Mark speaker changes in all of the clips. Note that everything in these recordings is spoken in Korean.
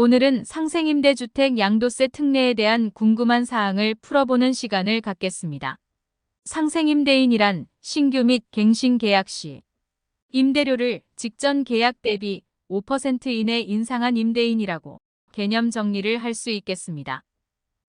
Speaker 1: 오늘은 상생임대주택 양도세 특례에 대한 궁금한 사항을 풀어보는 시간을 갖겠습니다. 상생임대인이란 신규 및 갱신 계약 시 임대료를 직전 계약 대비 5% 이내 인상한 임대인이라고 개념 정리를 할 수 있겠습니다.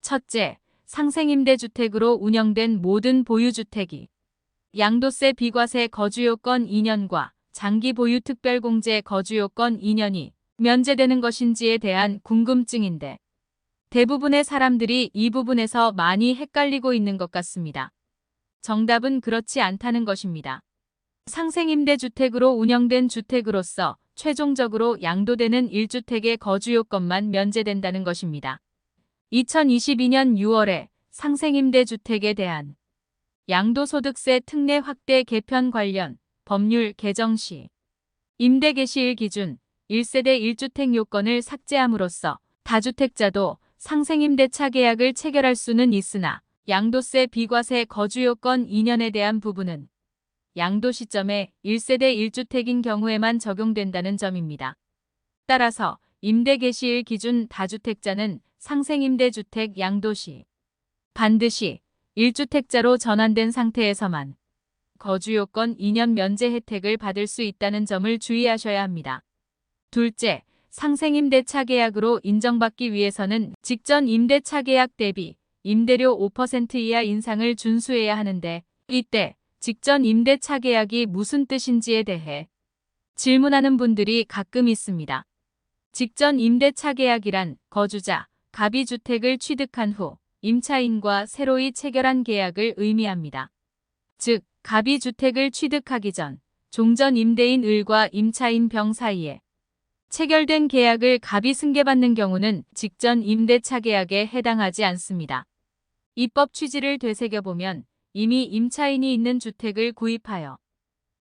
Speaker 1: 첫째, 상생임대주택으로 운영된 모든 보유주택이 양도세 비과세 거주요건 2년과 장기보유 특별공제 거주요건 2년이 면제되는 것인지에 대한 궁금증인데 대부분의 사람들이 이 부분에서 많이 헷갈리고 있는 것 같습니다. 정답은 그렇지 않다는 것입니다. 상생임대주택으로 운영된 주택으로서 최종적으로 양도되는 1주택의 거주요건만 면제된다는 것입니다. 2022년 6월에 상생임대주택에 대한 양도소득세 특례 확대 개편 관련 법률 개정 시 임대 개시일 기준 1세대 1주택 요건을 삭제함으로써 다주택자도 상생임대차 계약을 체결할 수는 있으나 양도세 비과세 거주요건 2년에 대한 부분은 양도 시점에 1세대 1주택인 경우에만 적용된다는 점입니다. 따라서 임대 개시일 기준 다주택자는 상생임대주택 양도 시 반드시 1주택자로 전환된 상태에서만 거주요건 2년 면제 혜택을 받을 수 있다는 점을 주의하셔야 합니다. 둘째, 상생임대차 계약으로 인정받기 위해서는 직전 임대차 계약 대비 임대료 5% 이하 인상을 준수해야 하는데 이때 직전 임대차 계약이 무슨 뜻인지에 대해 질문하는 분들이 가끔 있습니다. 직전 임대차 계약이란 거주자, 갑이 주택을 취득한 후 임차인과 새로이 체결한 계약을 의미합니다. 즉, 갑이 주택을 취득하기 전 종전 임대인 을과 임차인 병 사이에 체결된 계약을 갑이 승계받는 경우는 직전 임대차 계약에 해당하지 않습니다. 입법 취지를 되새겨보면 이미 임차인이 있는 주택을 구입하여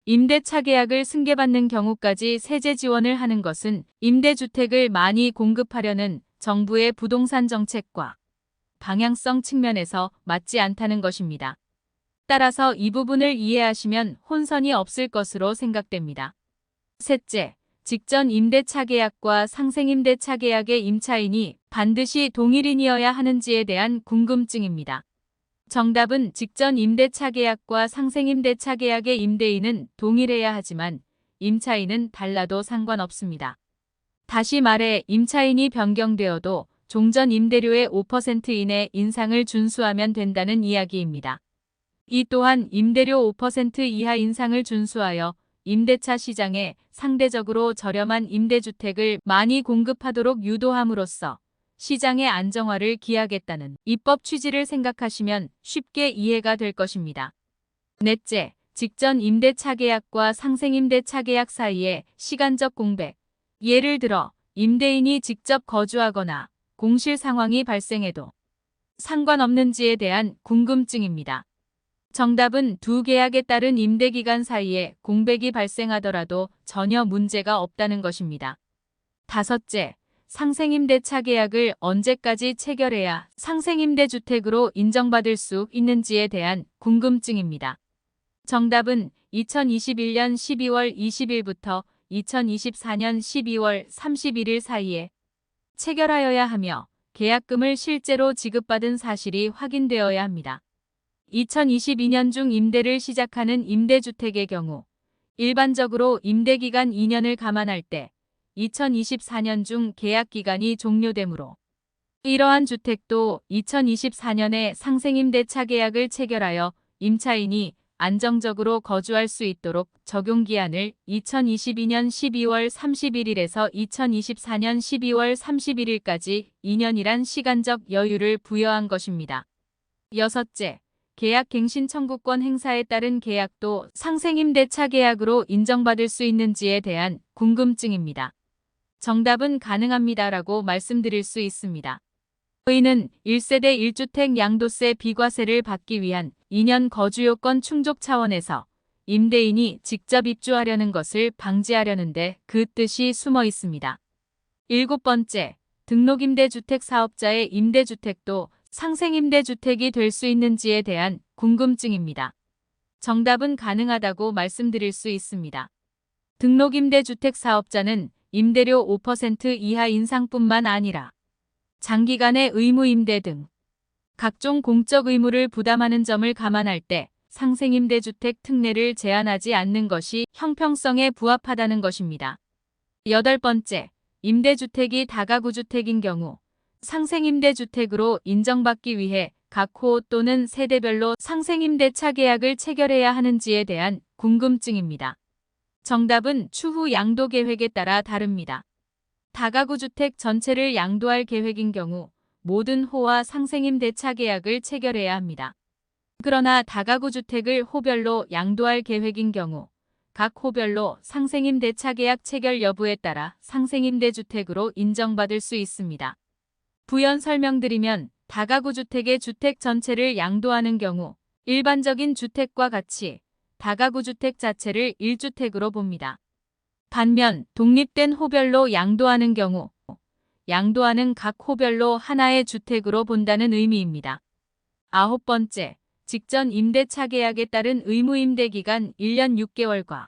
Speaker 1: 임대차 계약을 승계받는 경우까지 세제 지원을 하는 것은 임대주택을 많이 공급하려는 정부의 부동산 정책과 방향성 측면에서 맞지 않다는 것입니다. 따라서 이 부분을 이해하시면 혼선이 없을 것으로 생각됩니다. 셋째, 직전 임대차 계약과 상생임대차 계약의 임차인이 반드시 동일인이어야 하는지에 대한 궁금증입니다. 정답은 직전 임대차 계약과 상생임대차 계약의 임대인은 동일해야 하지만 임차인은 달라도 상관없습니다. 다시 말해 임차인이 변경되어도 종전 임대료의 5% 이내 인상을 준수하면 된다는 이야기입니다. 이 또한 임대료 5% 이하 인상을 준수하여 임대차 시장에 상대적으로 저렴한 임대주택을 많이 공급하도록 유도함으로써 시장의 안정화를 기하겠다는 입법 취지를 생각하시면 쉽게 이해가 될 것입니다. 넷째, 직전 임대차 계약과 상생임대차 계약 사이의 시간적 공백. 예를 들어 임대인이 직접 거주하거나 공실 상황이 발생해도 상관없는지에 대한 궁금증입니다. 정답은 두 계약에 따른 임대기간 사이에 공백이 발생하더라도 전혀 문제가 없다는 것입니다. 다섯째, 상생임대차 계약을 언제까지 체결해야 상생임대주택으로 인정받을 수 있는지에 대한 궁금증입니다. 정답은 2021년 12월 20일부터 2024년 12월 31일 사이에 체결하여야 하며 계약금을 실제로 지급받은 사실이 확인되어야 합니다. 2022년 중 임대를 시작하는 임대주택의 경우 일반적으로 임대기간 2년을 감안할 때 2024년 중 계약기간이 종료되므로 이러한 주택도 2024년에 상생임대차 계약을 체결하여 임차인이 안정적으로 거주할 수 있도록 적용기한을 2022년 12월 31일에서 2024년 12월 31일까지 2년이란 시간적 여유를 부여한 것입니다. 여섯째, 계약 갱신 청구권 행사에 따른 계약도 상생임대차 계약으로 인정받을 수 있는지에 대한 궁금증입니다. 정답은 가능합니다라고 말씀드릴 수 있습니다. 이는 1세대 1주택 양도세 비과세를 받기 위한 2년 거주요건 충족 차원에서 임대인이 직접 입주하려는 것을 방지하려는데 그 뜻이 숨어 있습니다. 일곱 번째, 등록임대주택 사업자의 임대주택도 상생임대주택이 될 수 있는지에 대한 궁금증입니다. 정답은 가능하다고 말씀드릴 수 있습니다. 등록임대주택 사업자는 임대료 5% 이하 인상뿐만 아니라 장기간의 의무 임대 등 각종 공적 의무를 부담하는 점을 감안할 때 상생임대주택 특례를 제한하지 않는 것이 형평성에 부합하다는 것입니다. 8번째, 임대주택이 다가구주택인 경우 상생임대주택으로 인정받기 위해 각 호 또는 세대별로 상생임대차 계약을 체결해야 하는지에 대한 궁금증입니다. 정답은 추후 양도 계획에 따라 다릅니다. 다가구주택 전체를 양도할 계획인 경우 모든 호와 상생임대차 계약을 체결해야 합니다. 그러나 다가구주택을 호별로 양도할 계획인 경우 각 호별로 상생임대차 계약 체결 여부에 따라 상생임대주택으로 인정받을 수 있습니다. 부연 설명드리면 다가구주택의 주택 전체를 양도하는 경우 일반적인 주택과 같이 다가구주택 자체를 1주택으로 봅니다. 반면 독립된 호별로 양도하는 경우 양도하는 각 호별로 하나의 주택으로 본다는 의미입니다. 9번째, 직전 임대차 계약에 따른 의무임대 기간 1년 6개월과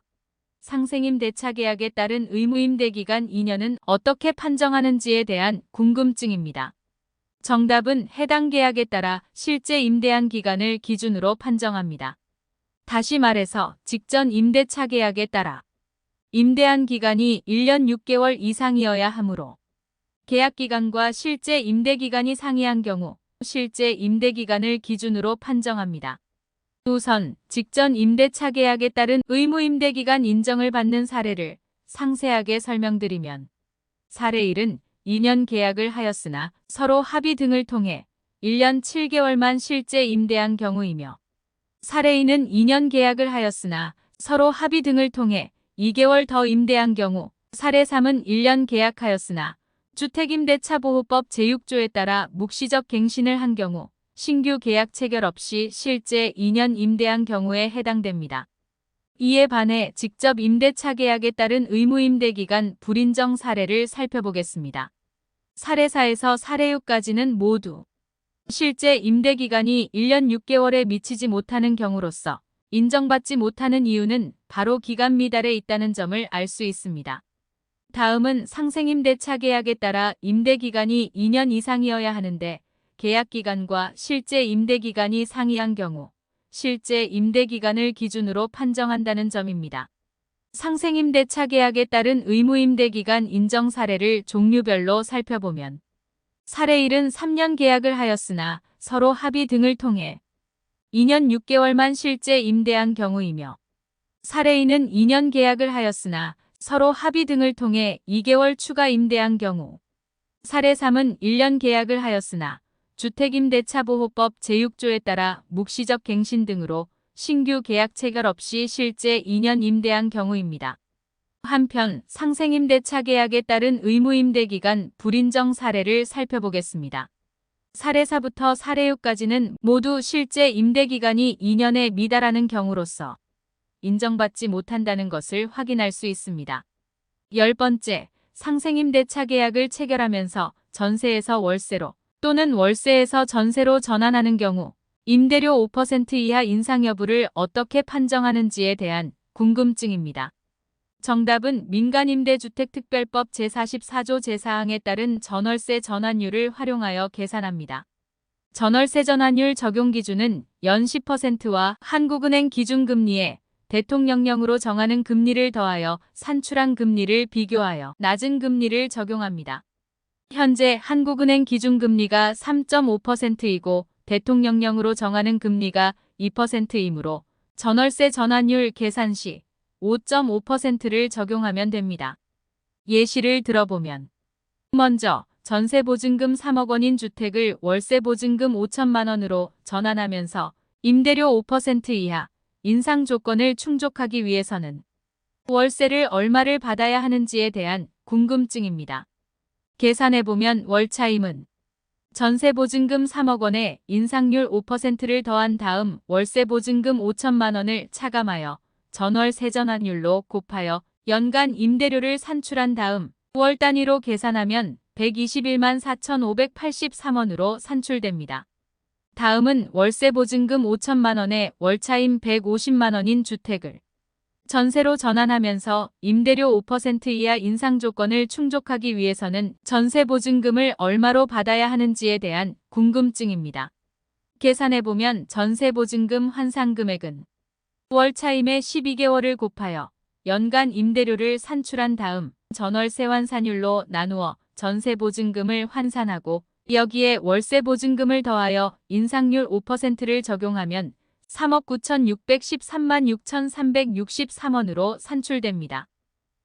Speaker 1: 상생임대차 계약에 따른 의무임대 기간 2년은 어떻게 판정하는지에 대한 궁금증입니다. 정답은 해당 계약에 따라 실제 임대한 기간을 기준으로 판정합니다. 다시 말해서 직전 임대차 계약에 따라 임대한 기간이 1년 6개월 이상이어야 하므로 계약기간과 실제 임대기간이 상이한 경우 실제 임대기간을 기준으로 판정합니다. 우선 직전 임대차 계약에 따른 의무임대기간 인정을 받는 사례를 상세하게 설명드리면 사례 1은 2년 계약을 하였으나 서로 합의 등을 통해 1년 7개월만 실제 임대한 경우이며 사례 2는 2년 계약을 하였으나 서로 합의 등을 통해 2개월 더 임대한 경우 사례 3은 1년 계약하였으나 주택임대차보호법 제6조에 따라 묵시적 갱신을 한 경우 신규 계약 체결 없이 실제 2년 임대한 경우에 해당됩니다. 이에 반해 직접 임대차 계약에 따른 의무임대기간 불인정 사례를 살펴보겠습니다. 사례 4에서 사례 6까지는 모두 실제 임대기간이 1년 6개월에 미치지 못하는 경우로서 인정받지 못하는 이유는 바로 기간 미달에 있다는 점을 알 수 있습니다. 다음은 상생임대차 계약에 따라 임대기간이 2년 이상이어야 하는데 계약기간과 실제 임대기간이 상이한 경우 실제 임대기간을 기준으로 판정한다는 점입니다. 상생임대차 계약에 따른 의무임대기간 인정 사례를 종류별로 살펴보면 사례 1은 3년 계약을 하였으나 서로 합의 등을 통해 2년 6개월만 실제 임대한 경우이며 사례 2는 2년 계약을 하였으나 서로 합의 등을 통해 2개월 추가 임대한 경우 사례 3은 1년 계약을 하였으나 주택임대차보호법 제6조에 따라 묵시적 갱신 등으로 신규 계약 체결 없이 실제 2년 임대한 경우입니다. 한편 상생임대차 계약에 따른 의무임대기간 불인정 사례를 살펴보겠습니다. 사례 4부터 사례 6까지는 모두 실제 임대기간이 2년에 미달하는 경우로서 인정받지 못한다는 것을 확인할 수 있습니다. 10번째, 상생임대차 계약을 체결하면서 전세에서 월세로 또는 월세에서 전세로 전환하는 경우 임대료 5% 이하 인상 여부를 어떻게 판정하는지에 대한 궁금증입니다. 정답은 민간임대주택특별법 제44조 제4항에 따른 전월세 전환율을 활용하여 계산합니다. 전월세 전환율 적용 기준은 연 10%와 한국은행 기준금리에 대통령령으로 정하는 금리를 더하여 산출한 금리를 비교하여 낮은 금리를 적용합니다. 현재 한국은행 기준금리가 3.5%이고 대통령령으로 정하는 금리가 2%이므로 전월세 전환율 계산 시 5.5%를 적용하면 됩니다. 예시를 들어보면 먼저 전세보증금 3억 원인 주택을 월세보증금 5천만 원으로 전환하면서 임대료 5% 이하 인상 조건을 충족하기 위해서는 월세를 얼마를 받아야 하는지에 대한 궁금증입니다. 계산해보면 월차임은 전세보증금 3억 원에 인상률 5%를 더한 다음 월세보증금 5천만 원을 차감하여 전월세 전환율로 곱하여 연간 임대료를 산출한 다음 월 단위로 계산하면 121만 4,583원으로 산출됩니다. 다음은 월세보증금 5천만 원에 월차임 150만 원인 주택을 전세로 전환하면서 임대료 5% 이하 인상 조건을 충족하기 위해서는 전세 보증금을 얼마로 받아야 하는지에 대한 궁금증입니다. 계산해보면 전세 보증금 환산 금액은 월 차임의 12개월을 곱하여 연간 임대료를 산출한 다음 전월세 환산율로 나누어 전세 보증금을 환산하고 여기에 월세 보증금을 더하여 인상률 5%를 적용하면 3억 9,613만 6,363원으로 산출됩니다.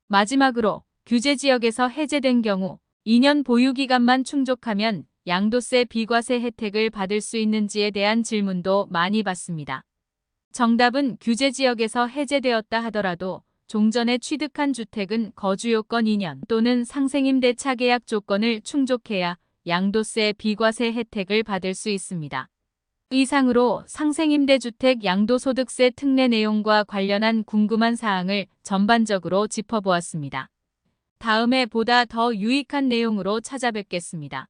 Speaker 1: 마지막으로 규제 지역에서 해제된 경우 2년 보유기간만 충족하면 양도세 비과세 혜택을 받을 수 있는지에 대한 질문도 많이 받습니다. 정답은 규제 지역에서 해제되었다 하더라도 종전에 취득한 주택은 거주요건 2년 또는 상생임대차 계약 조건을 충족해야 양도세 비과세 혜택을 받을 수 있습니다. 이상으로 상생임대주택 양도소득세 특례 내용과 관련한 궁금한 사항을 전반적으로 짚어보았습니다. 다음에 보다 더 유익한 내용으로 찾아뵙겠습니다.